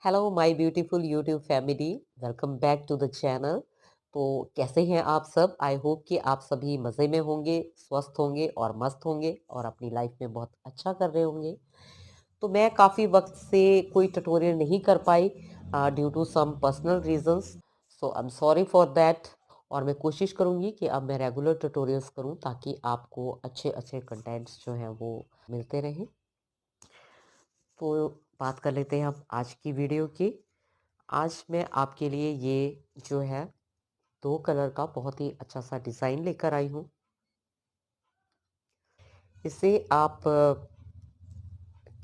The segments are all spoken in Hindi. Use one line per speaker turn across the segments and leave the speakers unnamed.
Hello my beautiful YouTube family, welcome back to the channel. तो कैसे हैं आप सब? आई होप कि आप सभी मज़े में होंगे, स्वस्थ होंगे और मस्त होंगे और अपनी लाइफ में बहुत अच्छा कर रहे होंगे। तो मैं काफ़ी वक्त से कोई ट्यूटोरियल नहीं कर पाई due to some personal reasons, so I am sorry for that. और मैं कोशिश करूंगी कि अब मैं रेगुलर ट्यूटोरियल्स करूं ताकि आपको अच्छे अच्छे कंटेंट्स जो हैं वो मिलते रहें। तो बात कर लेते हैं अब आज की वीडियो की। आज मैं आपके लिए ये जो है 2 कलर का बहुत ही अच्छा सा डिज़ाइन लेकर आई हूँ। इसे आप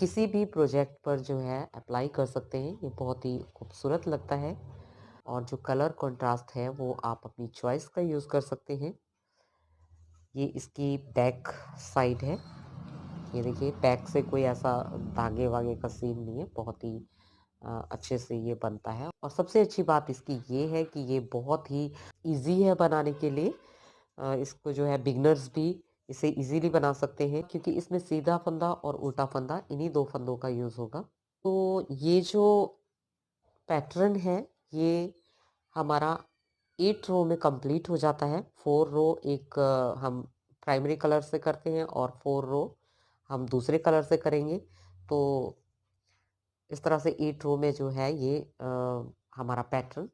किसी भी प्रोजेक्ट पर जो है अप्लाई कर सकते हैं। ये बहुत ही खूबसूरत लगता है और जो कलर कंट्रास्ट है वो आप अपनी चॉइस का यूज़ कर सकते हैं। ये इसकी बैक साइड है। ये देखिए, बैक से कोई ऐसा धागे वागे का सीन नहीं है, बहुत ही अच्छे से ये बनता है। और सबसे अच्छी बात इसकी ये है कि ये बहुत ही इजी है बनाने के लिए। इसको जो है बिगनर्स भी इसे इजीली बना सकते हैं क्योंकि इसमें सीधा फंदा और उल्टा फंदा, इन्हीं 2 फंदों का यूज़ होगा। तो ये जो पैटर्न है ये हमारा 8 रो में कंप्लीट हो जाता है। 4 रो एक हम प्राइमरी कलर से करते हैं और 4 रो हम दूसरे कलर से करेंगे। तो इस तरह से 8 रो में जो है ये हमारा पैटर्न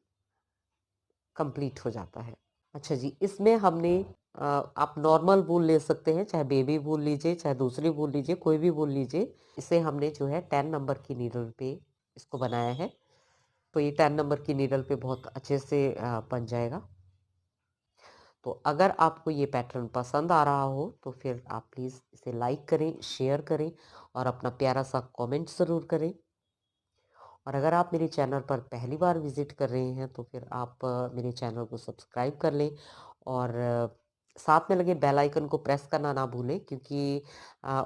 कंप्लीट हो जाता है। अच्छा जी, इसमें हमने आप नॉर्मल वूल ले सकते हैं, चाहे बेबी वूल लीजिए, चाहे दूसरी वूल लीजिए, कोई भी वूल लीजिए। इसे हमने जो है 10 नंबर की नीडल पे इसको बनाया है। तो ये 10 नंबर की नीडल पे बहुत अच्छे से बन जाएगा। तो अगर आपको ये पैटर्न पसंद आ रहा हो तो फिर आप प्लीज़ इसे लाइक करें, शेयर करें और अपना प्यारा सा कमेंट ज़रूर करें। और अगर आप मेरे चैनल पर पहली बार विज़िट कर रहे हैं तो फिर आप मेरे चैनल को सब्सक्राइब कर लें और साथ में लगे बेल आइकन को प्रेस करना ना भूलें क्योंकि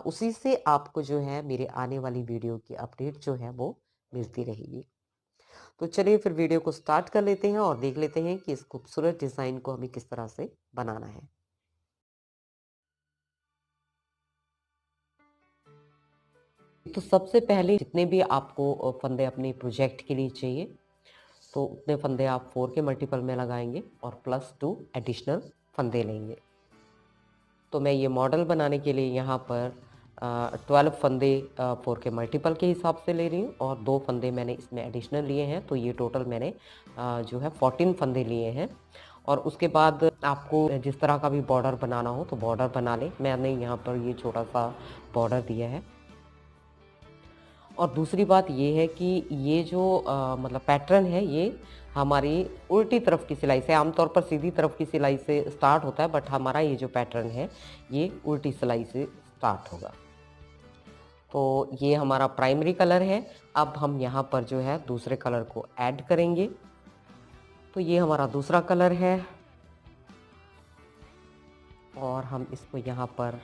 उसी से आपको जो है मेरे आने वाली वीडियो की अपडेट जो है वो मिलती रहेगी। तो चलिए फिर वीडियो को स्टार्ट कर लेते हैं और देख लेते हैं कि इस खूबसूरत डिज़ाइन को हमें किस तरह से बनाना है। तो सबसे पहले जितने भी आपको फंदे अपने प्रोजेक्ट के लिए चाहिए तो उतने फंदे आप 4 के मल्टीपल में लगाएंगे और +2 एडिशनल फंदे लेंगे। तो मैं ये मॉडल बनाने के लिए यहाँ पर 12 फंदे 4 के मल्टीपल के हिसाब से ले रही हूँ और 2 फंदे मैंने इसमें एडिशनल लिए हैं। तो ये टोटल मैंने जो है 14 फंदे लिए हैं। और उसके बाद आपको जिस तरह का भी बॉर्डर बनाना हो तो बॉर्डर बना लें। मैंने यहाँ पर ये छोटा सा बॉर्डर दिया है। और दूसरी बात ये है कि ये जो मतलब पैटर्न है ये हमारी उल्टी तरफ की सिलाई से, आमतौर पर सीधी तरफ की सिलाई से स्टार्ट होता है, बट हमारा ये जो पैटर्न है ये उल्टी सिलाई से स्टार्ट होगा। तो ये हमारा प्राइमरी कलर है। अब हम यहाँ पर जो है दूसरे कलर को ऐड करेंगे। तो ये हमारा दूसरा कलर है और हम इसको यहाँ पर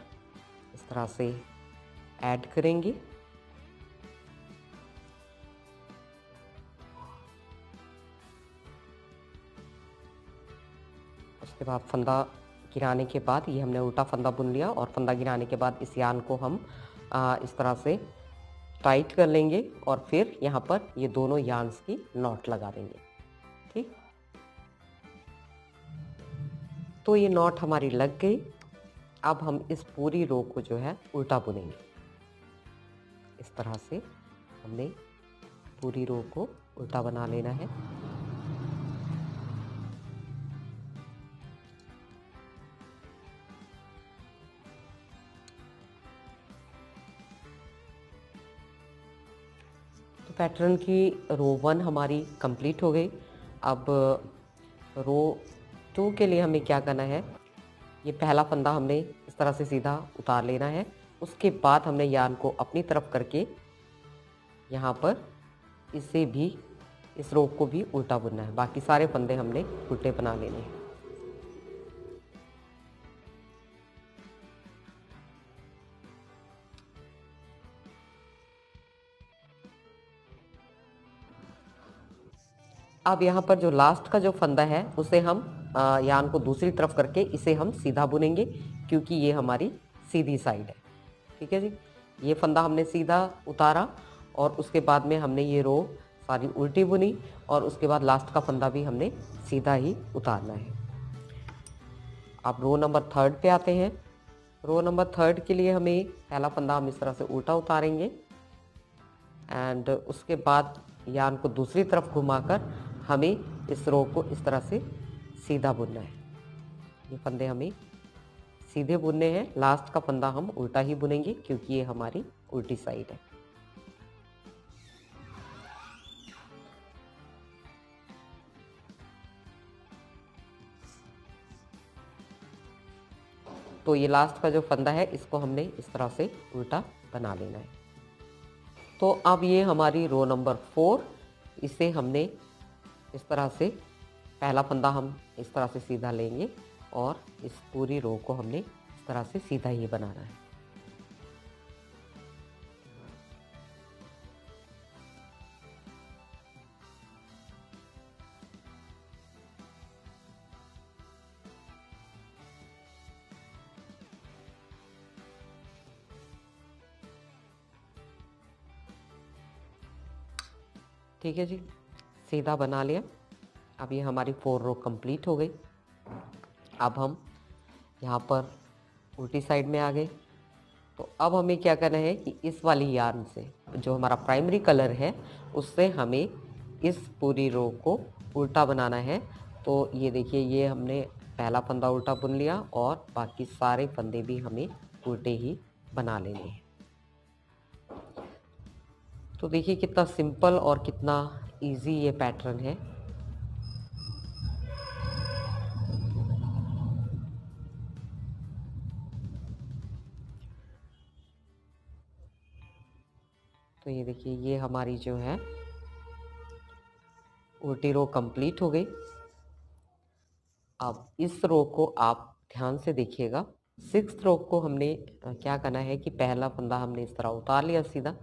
इस तरह से ऐड करेंगे। उसके बाद फंदा गिराने के बाद ये हमने उल्टा फंदा बुन लिया और फंदा गिराने के बाद इस यान को हम इस तरह से टाइट कर लेंगे और फिर यहाँ पर ये दोनों यान्स की नॉट लगा देंगे। ठीक, तो ये नॉट हमारी लग गई। अब हम इस पूरी रो को जो है उल्टा बुनेंगे। इस तरह से हमने पूरी रो को उल्टा बना लेना है। तो पैटर्न की रो 1 हमारी कंप्लीट हो गई। अब रो 2 के लिए हमें क्या करना है, ये पहला फंदा हमने इस तरह से सीधा उतार लेना है। उसके बाद हमने यान को अपनी तरफ करके यहाँ पर इसे भी, इस रो को भी उल्टा बुनना है। बाकी सारे फंदे हमने उल्टे बना लेने हैं। अब यहाँ पर जो लास्ट का जो फंदा है उसे हम यान को दूसरी तरफ करके इसे हम सीधा बुनेंगे क्योंकि ये हमारी सीधी साइड है। ठीक है जी, ये फंदा हमने सीधा उतारा और उसके बाद में हमने ये रो सारी उल्टी बुनी और उसके बाद लास्ट का फंदा भी हमने सीधा ही उतारना है। अब रो नंबर 3 पे आते हैं। रो नंबर 3 के लिए हमें पहला फंदा हम इस तरह से उल्टा उतारेंगे एंड उसके बाद यार्न को दूसरी तरफ घुमाकर हमें इस रो को इस तरह से सीधा बुनना है। ये फंदे हमें सीधे बुनने हैं, लास्ट का फंदा हम उल्टा ही बुनेंगे क्योंकि ये हमारी उल्टी साइड है। तो ये लास्ट का जो फंदा है इसको हमने इस तरह से उल्टा बना लेना है। तो अब ये हमारी रो नंबर 4, इसे हमने इस तरह से पहला फंदा हम इस तरह से सीधा लेंगे और इस पूरी रो को हमने इस तरह से सीधा ही बनाना है। ठीक है जी, सीधा बना लिया। अब ये हमारी 4 रो कंप्लीट हो गई। अब हम यहाँ पर उल्टी साइड में आ गए। तो अब हमें क्या करना है कि इस वाली यार्न से जो हमारा प्राइमरी कलर है उससे हमें इस पूरी रो को उल्टा बनाना है। तो ये देखिए, ये हमने पहला फंदा उल्टा बुन लिया और बाकी सारे फंदे भी हमें उल्टे ही बना लेने हैं। तो देखिए कितना सिंपल और कितना इजी ये पैटर्न है। तो ये देखिए, ये हमारी जो है उल्टी रो कंप्लीट हो गई। अब इस रो को आप ध्यान से देखिएगा। 6th रो को हमने क्या करना है कि पहला फंदा हमने इस तरह उतार लिया सीधा,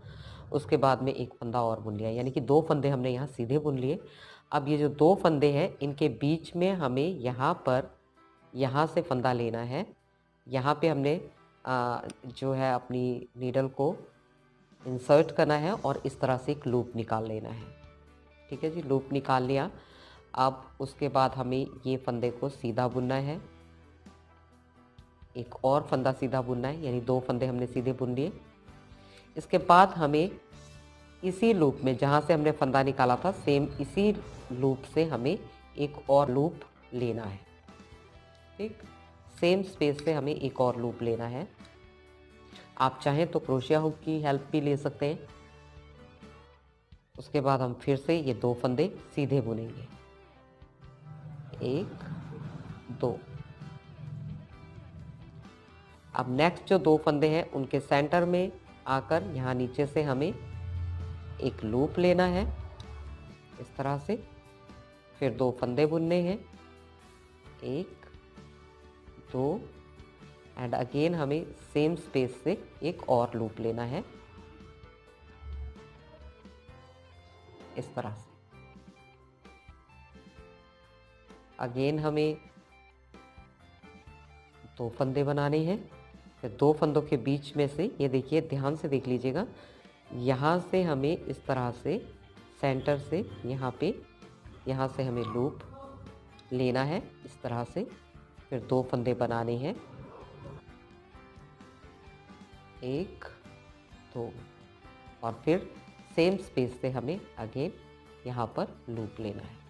उसके बाद में एक फंदा और बुन लिया, यानी कि 2 फंदे हमने यहाँ सीधे बुन लिए। अब ये जो 2 फंदे हैं इनके बीच में हमें यहाँ पर यहाँ से फंदा लेना है। यहाँ पे हमने जो है अपनी नीडल को इंसर्ट करना है और इस तरह से एक लूप निकाल लेना है। ठीक है जी, लूप निकाल लिया। अब उसके बाद हमें ये फंदे को सीधा बुनना है, एक और फंदा सीधा बुनना है, यानी 2 फंदे हमने सीधे बुन लिए। इसके बाद हमें इसी लूप में जहाँ से हमने फंदा निकाला था, सेम इसी लूप से हमें एक और लूप लेना है। ठीक, सेम स्पेस से हमें एक और लूप लेना है। आप चाहें तो क्रोशिया हुक की हेल्प भी ले सकते हैं। उसके बाद हम फिर से ये 2 फंदे सीधे बुनेंगे, 1 2। अब नेक्स्ट जो 2 फंदे हैं उनके सेंटर में आकर यहाँ नीचे से हमें एक लूप लेना है इस तरह से, फिर 2 फंदे बुनने हैं, 1 2 एंड अगेन हमें सेम स्पेस से एक और लूप लेना है इस तरह से। अगेन हमें 2 फंदे बनाने हैं, फिर 2 फंदों के बीच में से ये देखिए, ध्यान से देख लीजिएगा, यहाँ से हमें इस तरह से सेंटर से यहाँ से हमें लूप लेना है इस तरह से, फिर 2 फंदे बनाने हैं, 1 2 और फिर सेम स्पेस से हमें अगेन यहाँ पर लूप लेना है।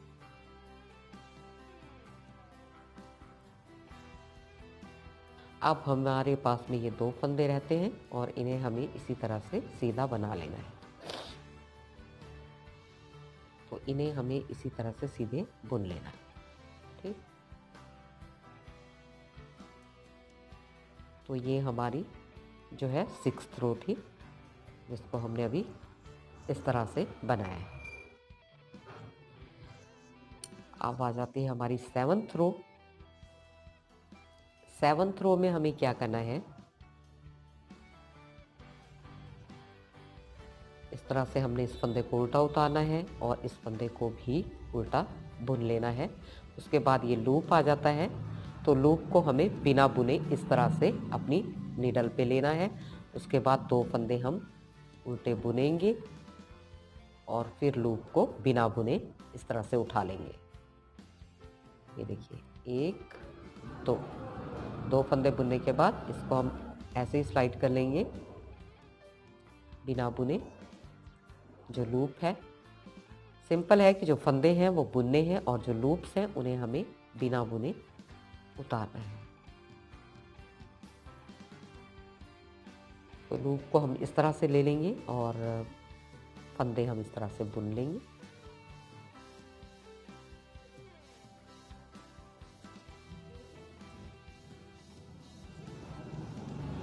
अब हमारे पास में ये 2 फंदे रहते हैं और इन्हें हमें इसी तरह से सीधा बना लेना है। तो इन्हें हमें इसी तरह से सीधे बुन लेना है। ठीक, तो ये हमारी जो है 6th रो थी, जिसको हमने अभी इस तरह से बनाया है। अब आ जाती है हमारी 7th रो। 7th रो में हमें क्या करना है, इस तरह से हमने इस फंदे को उल्टा उतारना है और इस फंदे को भी उल्टा बुन लेना है। उसके बाद ये लूप आ जाता है, तो लूप को हमें बिना बुने इस तरह से अपनी नीडल पे लेना है। उसके बाद 2 फंदे हम उल्टे बुनेंगे और फिर लूप को बिना बुने इस तरह से उठा लेंगे। ये देखिए, एक दो फंदे बुनने के बाद इसको हम ऐसे ही स्लाइड कर लेंगे बिना बुने। जो लूप है सिंपल है कि जो फंदे हैं वो बुनने हैं और जो लूप्स हैं उन्हें हमें बिना बुने उतारना है। तो लूप को हम इस तरह से ले लेंगे और फंदे हम इस तरह से बुन लेंगे।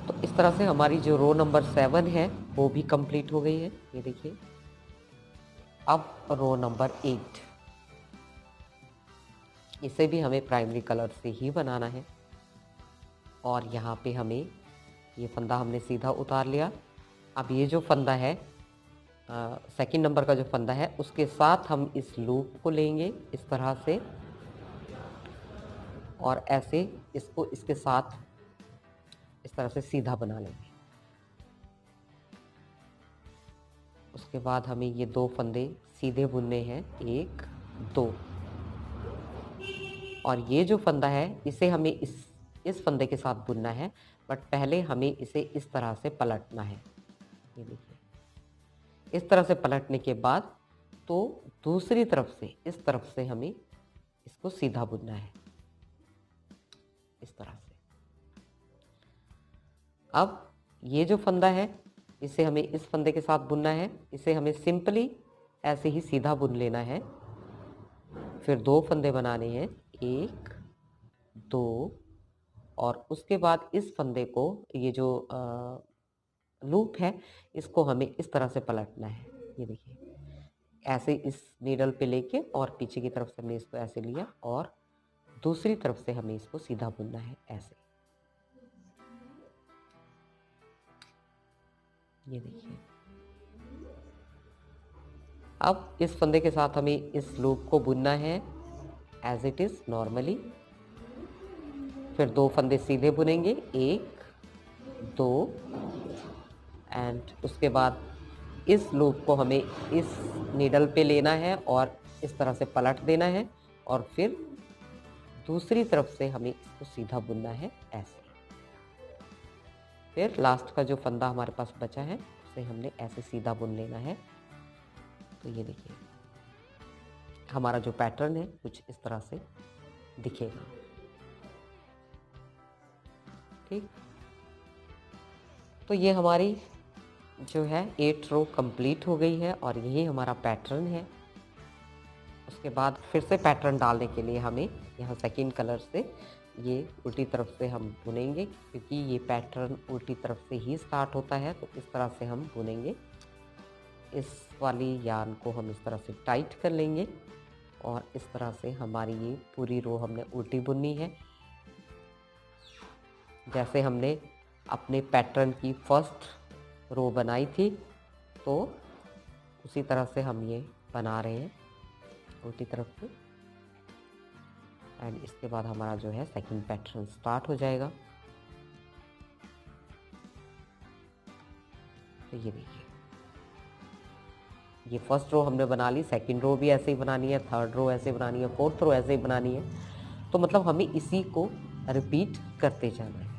तो इस तरह से हमारी जो रो नंबर 7 है वो भी कंप्लीट हो गई है। ये देखिए, अब रो नंबर 8, इसे भी हमें प्राइमरी कलर से ही बनाना है। और यहाँ पे हमें ये फंदा हमने सीधा उतार लिया। अब ये जो फंदा है, सेकंड नंबर का जो फंदा है, उसके साथ हम इस लूप को लेंगे इस तरह से और ऐसे इसको इसके साथ इस तरह से सीधा बना लेंगे। उसके बाद हमें ये 2 फंदे सीधे बुनने हैं, 1 2। और ये जो फंदा है इसे हमें इस फंदे के साथ बुनना है, बट पहले हमें इसे इस तरह से पलटना है। ये देखिए, इस तरह से पलटने के बाद तो दूसरी तरफ से इस तरफ से हमें इसको सीधा बुनना है इस तरह से। अब ये जो फंदा है इसे हमें इस फंदे के साथ बुनना है। इसे हमें सिंपली ऐसे ही सीधा बुन लेना है। फिर 2 फंदे बनाने हैं, 1 2, और उसके बाद इस फंदे को, ये जो लूप है, इसको हमें इस तरह से पलटना है। ये देखिए, ऐसे इस नीडल पे लेके और पीछे की तरफ से हमने इसको ऐसे लिया और दूसरी तरफ से हमें इसको सीधा बुनना है ऐसे। ये देखिए, अब इस फंदे के साथ हमें इस लूप को बुनना है एज इट इज नॉर्मली। फिर 2 फंदे सीधे बुनेंगे, 1 2, एंड उसके बाद इस लूप को हमें इस नीडल पे लेना है और इस तरह से पलट देना है और फिर दूसरी तरफ से हमें इसको सीधा बुनना है ऐसे। फिर लास्ट का जो फंदा हमारे पास बचा है उसे हमने ऐसे सीधा बुन लेना है। तो ये देखिए, हमारा जो पैटर्न है कुछ इस तरह से दिखेगा। ठीक, तो ये हमारी जो है 8 रो कंप्लीट हो गई है और यही हमारा पैटर्न है। उसके बाद फिर से पैटर्न डालने के लिए हमें यहाँ सेकंड कलर से ये उल्टी तरफ से हम बुनेंगे, क्योंकि ये पैटर्न उल्टी तरफ से ही स्टार्ट होता है। तो इस तरह से हम बुनेंगे। इस वाली यार्न को हम इस तरह से टाइट कर लेंगे और इस तरह से हमारी ये पूरी रो हमने उल्टी बुननी है, जैसे हमने अपने पैटर्न की फर्स्ट रो बनाई थी। तो उसी तरह से हम ये बना रहे हैं उल्टी तरफ से। एंड इसके बाद हमारा जो है सेकंड पैटर्न स्टार्ट हो जाएगा। तो ये देखिए, ये फर्स्ट रो हमने बना ली, सेकंड रो भी ऐसे ही बनानी है, थर्ड रो ऐसे बनानी है, फोर्थ रो ऐसे ही बनानी है। तो मतलब हमें इसी को रिपीट करते जाना है।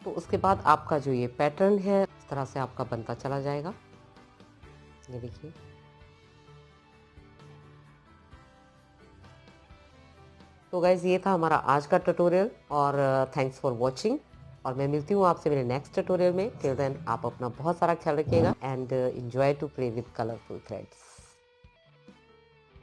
तो उसके बाद आपका जो ये पैटर्न है इस तरह से आपका बनता चला जाएगा। ये देखिए, तो गाइज ये था हमारा आज का ट्यूटोरियल और थैंक्स फॉर वॉचिंग। और मैं मिलती हूँ आपसे मेरे नेक्स्ट ट्यूटोरियल में। टिल देन आप अपना बहुत सारा ख्याल रखिएगा and enjoy to play with colourful threads.